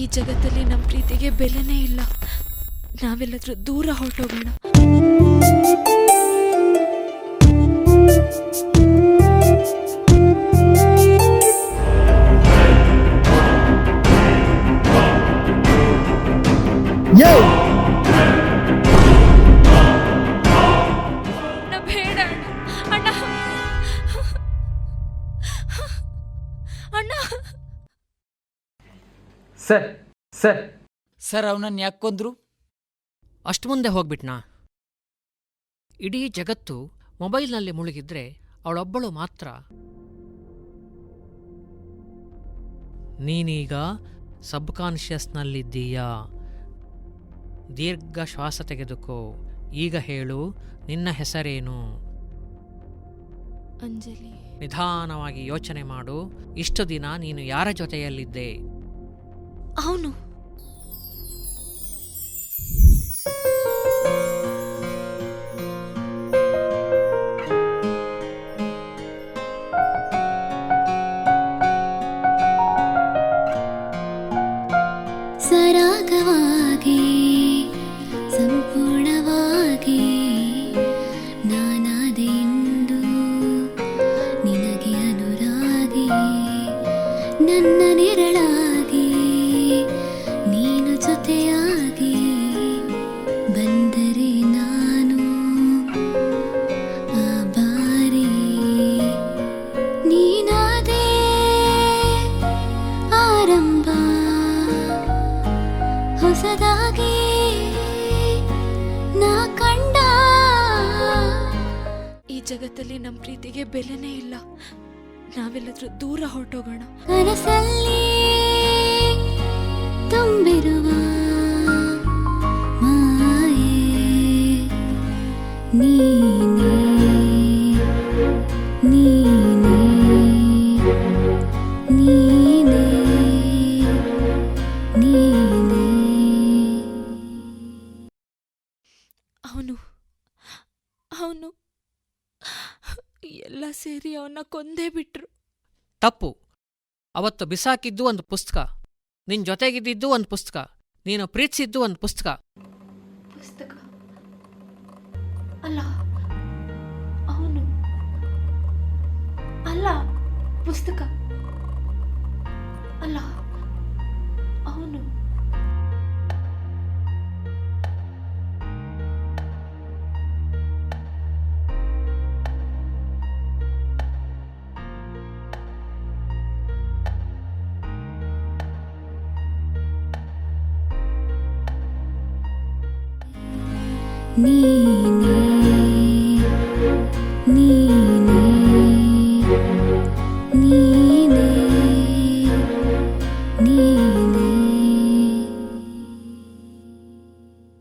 ಈ ಜಗತ್ತಲ್ಲಿ ನಮ್ಮ ಪ್ರೀತಿಗೆ ಬೆಲೆನೇ ಇಲ್ಲ. ನಾವೆಲ್ಲಾದ್ರೂ ದೂರ ಹೊರಟೋಗೋಣ. ಬೇಡ ಅಣ್ಣ, ಅಣ್ಣ. ಸರ್ ಸರ್ ಸರ್, ಅವನನ್ನು ಯಾಕೆ ಕೊಂದ್ರು? ಅಷ್ಟು ಮುಂದೆ ಹೋಗ್ಬಿಟ್ನಾ? ಇಡೀ ಜಗತ್ತು ಮೊಬೈಲ್ನಲ್ಲಿ ಮುಳುಗಿದ್ರೆ ಅವಳೊಬ್ಬಳು ಮಾತ್ರ. ನೀನೀಗ ಸಬ್ಕಾನ್ಷಿಯಸ್ನಲ್ಲಿದ್ದೀಯಾ. ದೀರ್ಘ ಶ್ವಾಸ ತೆಗೆದುಕೋ. ಈಗ ಹೇಳು, ನಿನ್ನ ಹೆಸರೇನು? ಅಂಜಲಿ. ನಿಧಾನವಾಗಿ ಯೋಚನೆ ಮಾಡು. ಇಷ್ಟು ದಿನ ನೀನು ಯಾರ ಜೊತೆಯಲ್ಲಿದ್ದೆ? ಅವನು. ಸರಾಗವಾಗಿ ಸಂಪೂರ್ಣವಾಗಿ ನಾನಾದೆಂದು ನಿನಗೆ ಅನುರಾಗಿ, ನನ್ನ ನೆರಳಾಗಿ ನೀನು ಜೊತೆಯಾಗಿ ಬಂದರೆ ನಾನು ಆ ಬಾರಿ ನೀನಾದೆ ಆರಂಭ, ಹೊಸದಾಗಿ ನಾ ಕಂಡ. ಈ ಜಗತ್ತಲ್ಲಿ ನಮ್ಮ ಪ್ರೀತಿಗೆ ಬೆಲೆನೇ ಇಲ್ಲ. ನಾವೆಲ್ಲಾದ್ರೂ ದೂರ ಹೊರಟೋಗೋಣ. ಕನಸಲ್ಲಿ ತುಂಬಿರುವ ಮಾಯೆ ನೀನೇ, ನೀನೇ, ನೀನೇ, ನೀನೇ. ಅವನು ಅವನು ಎಲ್ಲ ಸೇರಿ ಅವನ್ನ ಕೊಂದೇ ಬಿಟ್ರು. ತಪ್ಪು. ಅವತ್ತು ಬಿಸಾಕಿದ್ದು ಒಂದು ಪುಸ್ತಕ, ನಿನ್ ಜೊತೆಗಿದ್ದಿದ್ದು ಒಂದು ಪುಸ್ತಕ, ನೀನು ಪ್ರೀತಿಸಿದ್ದು ಒಂದು ಪುಸ್ತಕ. ಪುಸ್ತಕ ಅಲ್ಲ, ಅವನು ಅಲ್ಲ. ಪುಸ್ತಕ ಅಲ್ಲ, ಅವನು. ನೀನೇ